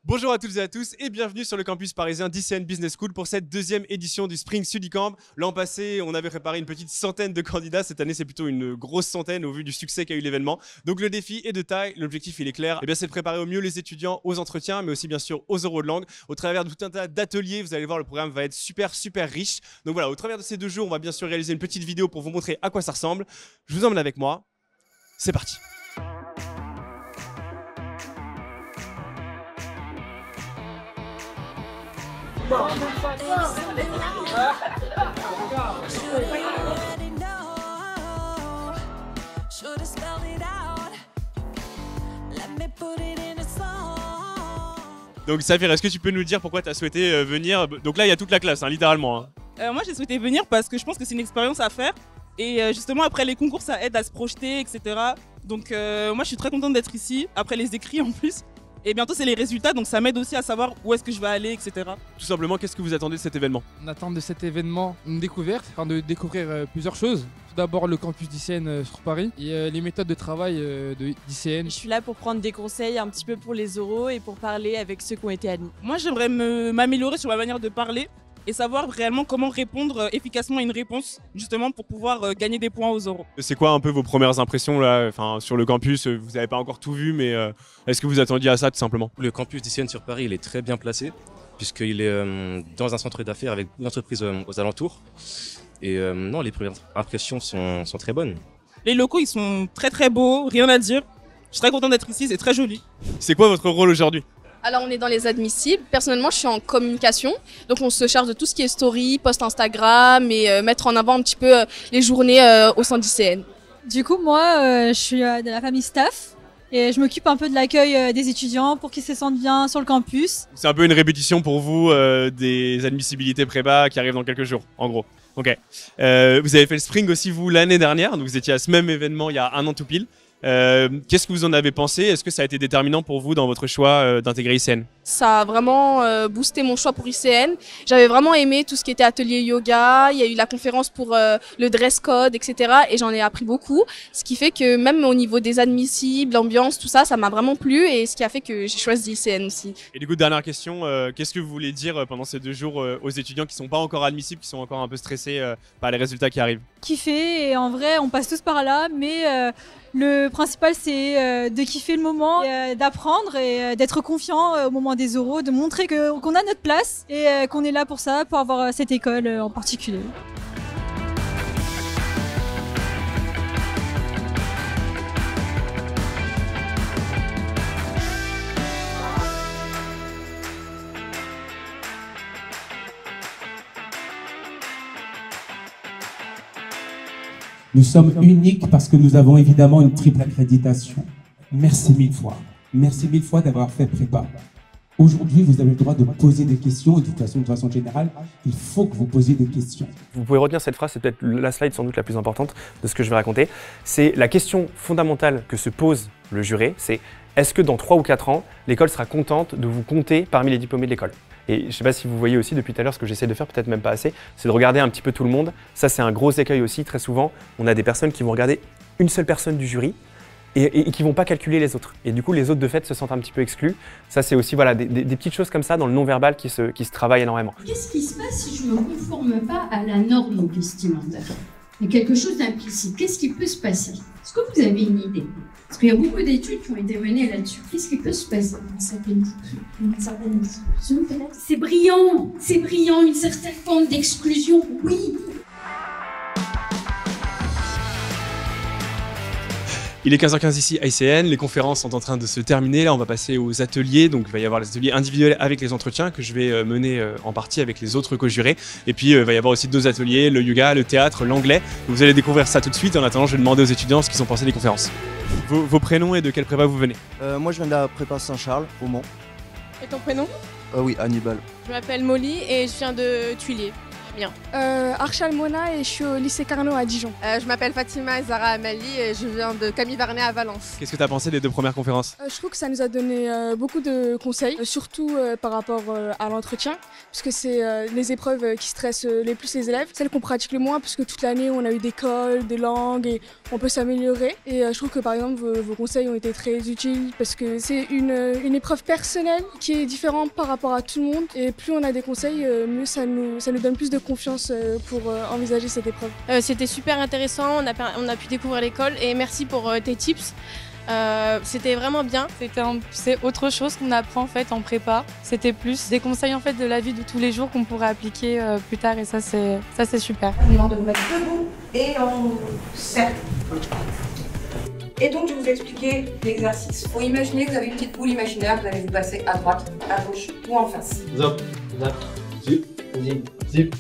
Bonjour à toutes et à tous et bienvenue sur le campus parisien d'ICN Business School pour cette deuxième édition du Spring Sudicamp. L'an passé, on avait préparé une petite centaine de candidats. Cette année, c'est plutôt une grosse centaine au vu du succès qu'a eu l'événement. Donc le défi est de taille, l'objectif il est clair. Eh bien, c'est de préparer au mieux les étudiants aux entretiens, mais aussi bien sûr aux oraux de langue. Au travers de tout un tas d'ateliers, vous allez voir, le programme va être super riche. Donc voilà, au travers de ces 2 jours, on va bien sûr réaliser une petite vidéo pour vous montrer à quoi ça ressemble. Je vous emmène avec moi. C'est parti. Donc Saphir, est-ce que tu peux nous dire pourquoi tu as souhaité venir? Donc là, il y a toute la classe, hein, littéralement. Hein. Moi, j'ai souhaité venir parce que je pense que c'est une expérience à faire. Et justement, après les concours, ça aide à se projeter, etc. Donc moi, je suis très contente d'être ici, après les écrits en plus. Et bientôt, c'est les résultats, donc ça m'aide aussi à savoir où est-ce que je vais aller, etc. Tout simplement, qu'est-ce que vous attendez de cet événement? On attend de cet événement une découverte, de découvrir plusieurs choses. Tout d'abord, le campus d'ICN sur Paris et les méthodes de travail d'ICN. Je suis là pour prendre des conseils un petit peu pour les oraux et pour parler avec ceux qui ont été admis. Moi, j'aimerais m'améliorer sur ma manière de parler et savoir réellement comment répondre efficacement à une réponse, justement pour pouvoir gagner des points aux oraux. C'est quoi un peu vos premières impressions là, sur le campus? Vous n'avez pas encore tout vu, mais est-ce que vous attendiez à ça tout simplement? Le campus d'ICN sur Paris, il est très bien placé, puisqu'il est dans un centre d'affaires avec beaucoup d'entreprises aux alentours. Et non, les premières impressions sont très bonnes. Les locaux, ils sont très beaux, rien à dire. Je suis très content d'être ici, c'est très joli. C'est quoi votre rôle aujourd'hui? Alors on est dans les admissibles. Personnellement, je suis en communication. Donc on se charge de tout ce qui est story, post Instagram et mettre en avant un petit peu les journées au sein d'ICN. Du coup, moi, je suis de la famille staff et je m'occupe un peu de l'accueil des étudiants pour qu'ils se sentent bien sur le campus. C'est un peu une répétition pour vous des admissibilités prépa qui arrivent dans quelques jours, en gros. Ok. Vous avez fait le Spring aussi, vous, l'année dernière. Donc vous étiez à ce même événement il y a 1 an tout pile. Qu'est-ce que vous en avez pensé? Est-ce que ça a été déterminant pour vous dans votre choix d'intégrer ICN? Ça a vraiment boosté mon choix pour ICN. J'avais vraiment aimé tout ce qui était atelier yoga. Il y a eu la conférence pour le dress code, etc. Et j'en ai appris beaucoup. Ce qui fait que même au niveau des admissibles, l'ambiance, tout ça, ça m'a vraiment plu. Et ce qui a fait que j'ai choisi ICN aussi. Et du coup, dernière question, qu'est-ce que vous voulez dire pendant ces 2 jours aux étudiants qui ne sont pas encore admissibles, qui sont encore un peu stressés par les résultats qui arrivent? Kiffer, et en vrai, on passe tous par là, mais le principal, c'est de kiffer le moment, d'apprendre et d'être confiant au moment des oraux, de montrer qu'on a notre place et qu'on est là pour ça, pour avoir cette école en particulier. Nous sommes uniques parce que nous avons évidemment une triple accréditation. Merci 1000 fois. Merci 1000 fois d'avoir fait prépa. Aujourd'hui, vous avez le droit de poser des questions et de façon générale, il faut que vous posiez des questions. Vous pouvez retenir cette phrase, c'est peut-être la slide sans doute la plus importante de ce que je vais raconter. C'est la question fondamentale que se pose le juré, c'est est-ce que dans 3 ou 4 ans, l'école sera contente de vous compter parmi les diplômés de l'école? Et je ne sais pas si vous voyez aussi depuis tout à l'heure ce que j'essaie de faire, peut-être même pas assez, c'est de regarder un petit peu tout le monde. Ça, c'est un gros écueil aussi. Très souvent, on a des personnes qui vont regarder une seule personne du jury et qui ne vont pas calculer les autres. Et du coup, les autres, de fait, se sentent un petit peu exclus. Ça, c'est aussi voilà, des petites choses comme ça dans le non-verbal qui se travaillent énormément. Qu'est-ce qui se passe si je ne me conforme pas à la norme vestimentaire? Il y a quelque chose d'implicite. Qu'est-ce qui peut se passer? Est-ce que vous avez une idée? Parce qu'il y a beaucoup d'études qui ont été menées là-dessus. Qu'est-ce qui peut se passer dans certaines exclusion peut-être? C'est brillant, une certaine forme d'exclusion, oui. Il est 15h15 ici à ICN, les conférences sont en train de se terminer, là on va passer aux ateliers, donc il va y avoir les ateliers individuels avec les entretiens que je vais mener en partie avec les autres co-jurés, et puis il va y avoir aussi 2 ateliers, le yoga, le théâtre, l'anglais, vous allez découvrir ça tout de suite. En attendant, je vais demander aux étudiants ce qu'ils ont pensé des conférences. Vos prénoms et de quelle prépa vous venez? Moi je viens de la prépa Saint-Charles, au Mans. Et ton prénom? Oui, Hannibal. Je m'appelle Molly et je viens de Tuilier. Bien. Archal Mona et je suis au lycée Carnot à Dijon. Je m'appelle Fatima Zara Amali et je viens de Camille Varnet à Valence. Qu'est-ce que tu as pensé des 2 premières conférences? Je trouve que ça nous a donné beaucoup de conseils, surtout par rapport à l'entretien, puisque c'est les épreuves qui stressent les plus les élèves, celles qu'on pratique le moins, puisque toute l'année on a eu des cols, des langues et on peut s'améliorer. Et je trouve que par exemple vos conseils ont été très utiles parce que c'est une épreuve personnelle qui est différente par rapport à tout le monde et plus on a des conseils, mieux ça nous donne plus de confiance pour envisager cette épreuve. C'était super intéressant, on a pu découvrir l'école et merci pour tes tips. C'était vraiment bien. C'est autre chose qu'on apprend en fait en prépa. C'était plus des conseils en fait de la vie de tous les jours qu'on pourrait appliquer plus tard et ça c'est super. On vous demande de vous mettre debout et en cercle. Et donc je vais vous expliquer l'exercice. Faut imaginer que vous avez une petite boule imaginaire, vous allez vous passer à droite, à gauche ou en face. Zop, zap, zip, zip, zip.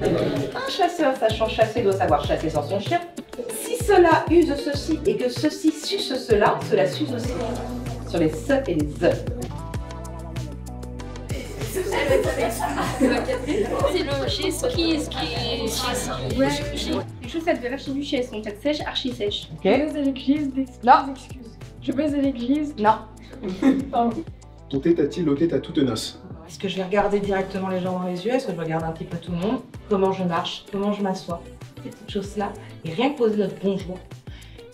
Un chasseur sachant chasser doit savoir chasser sans son chien. Si cela use ceci et que ceci suce cela, cela suce aussi. Sur les se et les ze. C'est le ski. Ouais. Les chaussettes de l'archiduchesse sont elles sèches, archi sèches. Ok. Je baise à l'église, Non. Je baise à l'église. Non. Ton tête a-t-il ôté ta toute noce? Est-ce que je vais regarder directement les gens dans les yeux? Est-ce que je regarde un petit peu tout le monde? Comment je marche? Comment je m'assois? Ces petites choses-là. Et rien que poser notre bonjour.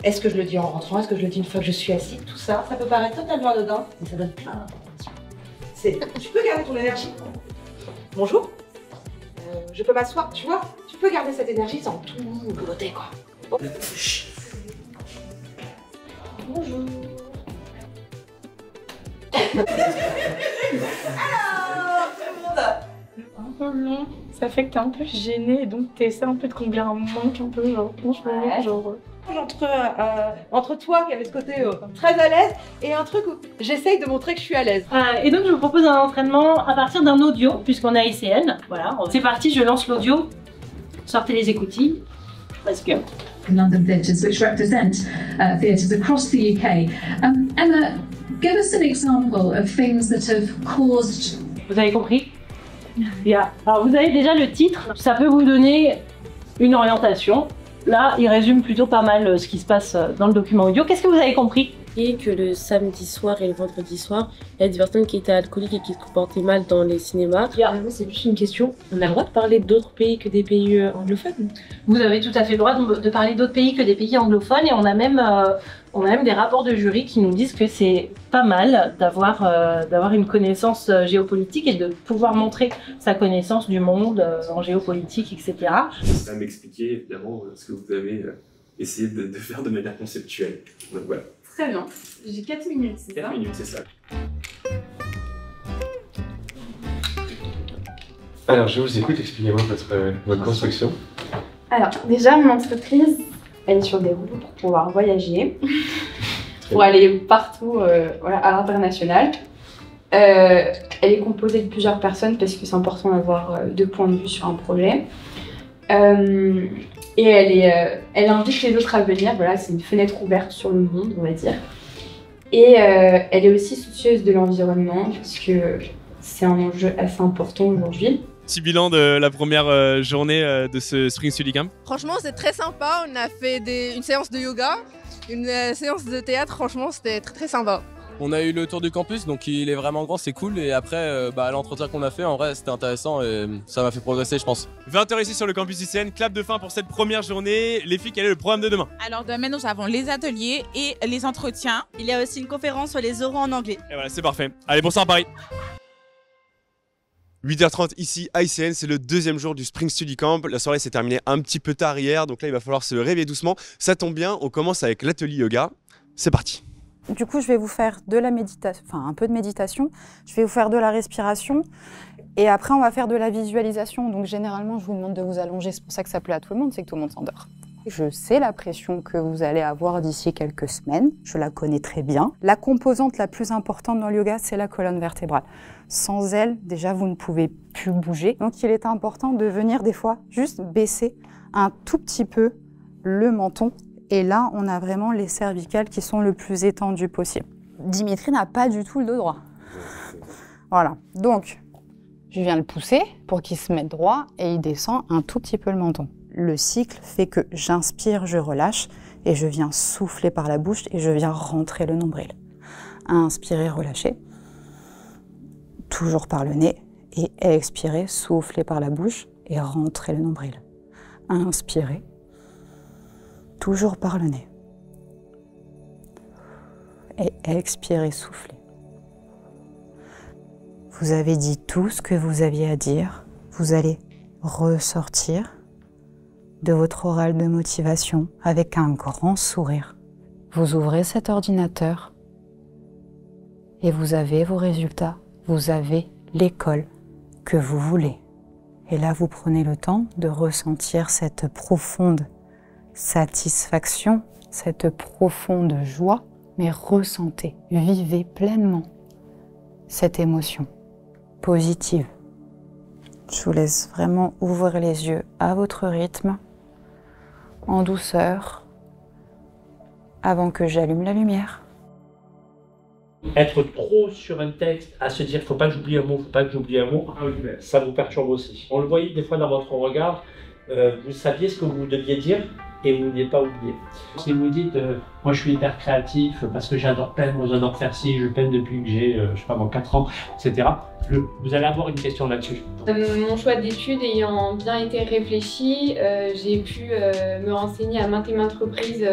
Est-ce que je le dis en rentrant? Est-ce que je le dis une fois que je suis assise? Tout ça, ça peut paraître totalement anodin, mais ça donne plein d'informations. Tu peux garder ton énergie. Bonjour. Je peux m'asseoir, tu vois? Tu peux garder cette énergie sans tout beauté, quoi. Bon. Bonjour. Alors, tout le monde. Un peu long, ça fait que t'es un peu gênée et donc t'essaies un peu de combler un manque un peu genre franchement genre. Entre toi qui avait ce côté très à l'aise et un truc où j'essaye de montrer que je suis à l'aise. Et donc je vous propose un entraînement à partir d'un audio puisqu'on a ICN. Voilà, c'est parti, je lance l'audio. Sortez les écoutilles. Let's go. London theatres which represent theatres across the UK. Emma, give us an example of things that have caused. Vous avez compris? Yeah. Alors vous avez déjà le titre, ça peut vous donner une orientation. Là, il résume plutôt pas mal ce qui se passe dans le document audio. Qu'est-ce que vous avez compris? Et que le samedi soir et le vendredi soir, il y a des personnes qui étaient alcooliques et qui se comportaient mal dans les cinémas. C'est juste une question, on a le droit de parler d'autres pays que des pays anglophones? Vous avez tout à fait le droit de parler d'autres pays que des pays anglophones et on a même des rapports de jury qui nous disent que c'est pas mal d'avoir une connaissance géopolitique et de pouvoir montrer sa connaissance du monde en géopolitique, etc. Ça m'expliquer évidemment ce que vous avez essayé de faire de manière conceptuelle. Donc voilà. Très bien. J'ai 4 minutes, c'est ça? 4 minutes, c'est ça. Alors, je vous écoute, expliquez-moi votre construction. Alors, déjà, mon entreprise, elle est sur des roues pour pouvoir voyager, pour aller partout voilà, à l'international. Elle est composée de plusieurs personnes parce que c'est important d'avoir 2 points de vue sur un projet. Et elle invite les autres à venir, voilà, c'est une fenêtre ouverte sur le monde, on va dire. Et elle est aussi soucieuse de l'environnement, parce que c'est un enjeu assez important aujourd'hui. Petit bilan de la première journée de ce Spring Study Camp. Franchement, c'est très sympa. On a fait une séance de yoga, une séance de théâtre. Franchement, c'était très très sympa. On a eu le tour du campus, donc il est vraiment grand, c'est cool. Et après, l'entretien qu'on a fait, en vrai, c'était intéressant et ça m'a fait progresser, je pense. 20h ici sur le campus ICN, clap de fin pour cette première journée. Les filles, quel est le programme de demain? Alors demain, nous avons les ateliers et les entretiens. Il y a aussi une conférence sur les oraux en anglais. Et voilà, c'est parfait. Allez, bonsoir Paris. 8h30 ici à ICN, c'est le 2e jour du Spring Study Camp. La soirée s'est terminée un petit peu tard hier, donc là il va falloir se réveiller doucement. Ça tombe bien, on commence avec l'atelier yoga. C'est parti. Du coup, je vais vous faire de la méditation, enfin un peu de méditation. Je vais vous faire de la respiration. Et après, on va faire de la visualisation. Donc généralement, je vous demande de vous allonger. C'est pour ça que ça plaît à tout le monde, c'est que tout le monde s'endort. Je sais la pression que vous allez avoir d'ici quelques semaines. Je la connais très bien. La composante la plus importante dans le yoga, c'est la colonne vertébrale. Sans elle, déjà, vous ne pouvez plus bouger. Donc il est important de venir des fois juste baisser un tout petit peu le menton. Et là, on a vraiment les cervicales qui sont le plus étendues possible. Dimitri n'a pas du tout le dos droit. Voilà. Donc, Je viens le pousser pour qu'il se mette droit et il descend un tout petit peu le menton. Le cycle fait que j'inspire, je relâche et je viens souffler par la bouche et je viens rentrer le nombril. Inspirer, relâcher, toujours par le nez et expirer, souffler par la bouche et rentrer le nombril. Inspirer, toujours par le nez et expirer, souffler. Vous avez dit tout ce que vous aviez à dire. Vous allez ressortir de votre oral de motivation avec un grand sourire. Vous ouvrez cet ordinateur et vous avez vos résultats. Vous avez l'école que vous voulez. Et là, vous prenez le temps de ressentir cette profonde satisfaction, cette profonde joie, mais ressentez, vivez pleinement cette émotion positive. Je vous laisse vraiment ouvrir les yeux à votre rythme, en douceur, avant que j'allume la lumière. Être trop sur un texte, à se dire faut pas que j'oublie un mot, faut pas que j'oublie un mot, ça vous perturbe aussi. On le voyait des fois dans votre regard, vous saviez ce que vous deviez dire et vous n'avez pas oublié. Si vous dites moi je suis hyper créatif parce que j'adore peindre, j'adore faire ci, je peins depuis que j'ai, je sais pas moi, 4 ans, etc. Vous allez avoir une question là-dessus. Mon choix d'études ayant bien été réfléchi, j'ai pu me renseigner à maintes et maintes reprises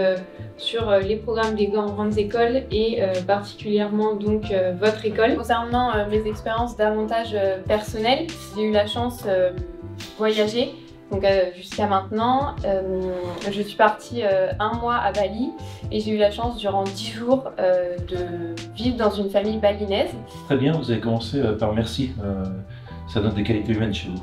sur les programmes des grandes écoles et particulièrement donc votre école. Concernant mes expériences davantage personnelles, j'ai eu la chance de voyager. Donc jusqu'à maintenant, je suis partie un mois à Bali et j'ai eu la chance durant 10 jours de vivre dans une famille balinaise. Très bien, vous avez commencé par merci. Ça donne des qualités humaines chez vous.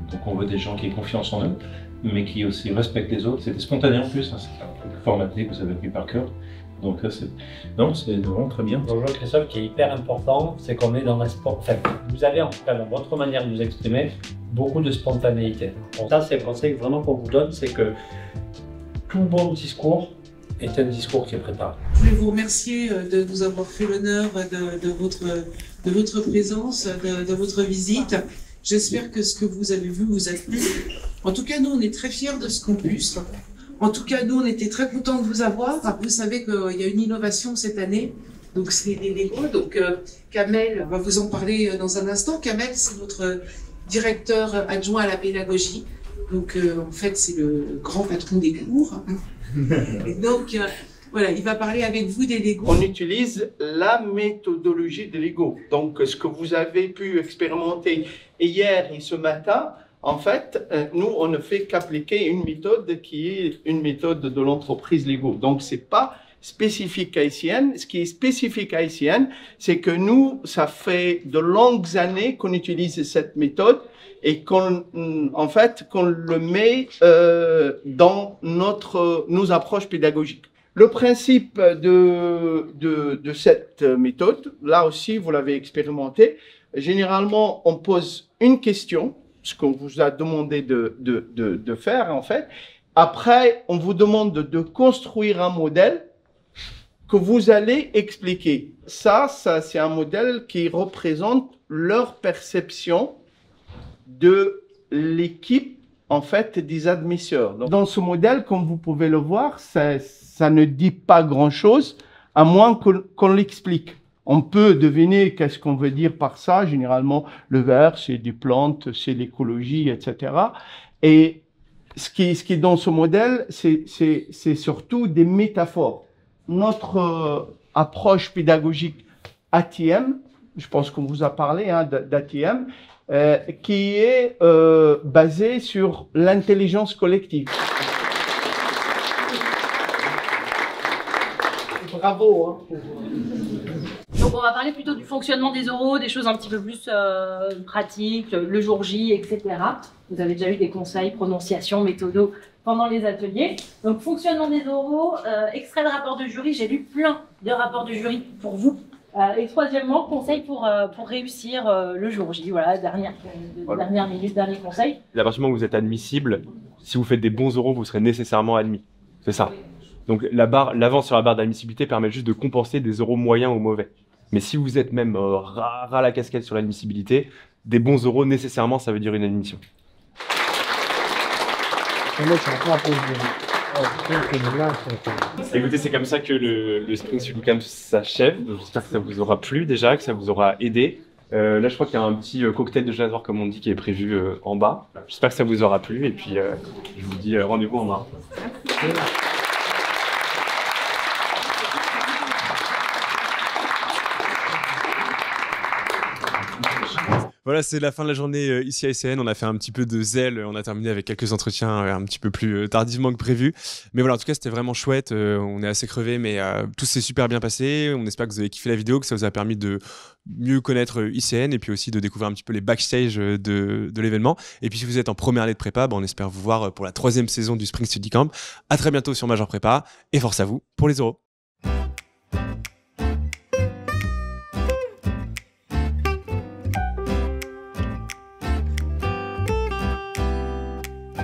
Donc on voit des gens qui ont confiance en eux, mais qui aussi respectent les autres. C'était spontané en plus, hein. C'est un truc formaté que vous avez pris par cœur. Donc là, c'est vraiment très bien. Bonjour Christophe, qui est hyper important, c'est qu'on est dans un sport. Enfin, vous avez en tout cas dans votre manière de vous exprimer beaucoup de spontanéité. Bon, ça, c'est le conseil vraiment qu'on vous donne, c'est que tout bon discours est un discours qui est préparé. Je voulais vous remercier de nous avoir fait l'honneur de votre présence, de votre visite. J'espère que ce que vous avez vu vous a plu. En tout cas, nous, on est très fiers de ce campus. En tout cas, nous, on était très contents de vous avoir. Vous savez qu'il y a une innovation cette année, donc c'est les Lego. Donc Kamel va vous en parler dans un instant. Kamel, c'est notre directeur adjoint à la pédagogie. Donc en fait, c'est le grand patron des cours. Et donc voilà, il va parler avec vous des Lego. On utilise la méthodologie des Lego. Donc ce que vous avez pu expérimenter hier et ce matin, en fait, nous, on ne fait qu'appliquer une méthode qui est une méthode de l'entreprise Lego. Donc, ce n'est pas spécifique haïtienne. Ce qui est spécifique haïtienne, c'est que nous, ça fait de longues années qu'on utilise cette méthode et qu'on le met dans nos approches pédagogiques. Le principe de cette méthode, là aussi, vous l'avez expérimenté. Généralement, on pose une question, ce qu'on vous a demandé de faire, en fait. Après, on vous demande de construire un modèle que vous allez expliquer. Ça c'est un modèle qui représente leur perception de l'équipe, en fait, des admisseurs. Donc, dans ce modèle, comme vous pouvez le voir, ça ne dit pas grand-chose, à moins qu'on l'explique. On peut deviner qu'est-ce qu'on veut dire par ça. Généralement, le vert, c'est des plantes, c'est l'écologie, etc. Et ce qui est dans ce modèle, c'est surtout des métaphores. Notre approche pédagogique ATM, je pense qu'on vous a parlé d'ATM, qui est basée sur l'intelligence collective. Bravo, hein. Donc on va parler plutôt du fonctionnement des oraux, des choses un petit peu plus pratiques, le jour J, etc. Vous avez déjà eu des conseils, prononciation, méthodo pendant les ateliers. Donc fonctionnement des oraux, extrait de rapport de jury, j'ai lu plein de rapports de jury pour vous. Et troisièmement, conseil pour réussir le jour J, voilà, dernière minute, dernier conseil. À partir du moment où vous êtes admissible, si vous faites des bons oraux, vous serez nécessairement admis. C'est ça. Donc l'avance sur la barre d'admissibilité permet juste de compenser des oraux moyens ou mauvais. Mais si vous êtes même ras la casquette sur l'admissibilité, des bons euros, nécessairement, ça veut dire une admission. Écoutez, c'est comme ça que le Spring Sudicamp s'achève. J'espère que ça vous aura plu déjà, que ça vous aura aidé. Là, je crois qu'il y a un petit cocktail de jazzor, comme on dit, qui est prévu en bas. J'espère que ça vous aura plu et puis je vous dis rendez-vous en mars. Voilà, c'est la fin de la journée ici à ICN. On a fait un petit peu de zèle. On a terminé avec quelques entretiens un petit peu plus tardivement que prévu. Mais voilà, en tout cas, c'était vraiment chouette. On est assez crevés, mais tout s'est super bien passé. On espère que vous avez kiffé la vidéo, que ça vous a permis de mieux connaître ICN et puis aussi de découvrir un petit peu les backstage de l'événement. Et puis, si vous êtes en première année de prépa, on espère vous voir pour la 3e saison du Spring Sudicamp. À très bientôt sur Major Prépa et force à vous pour les euros.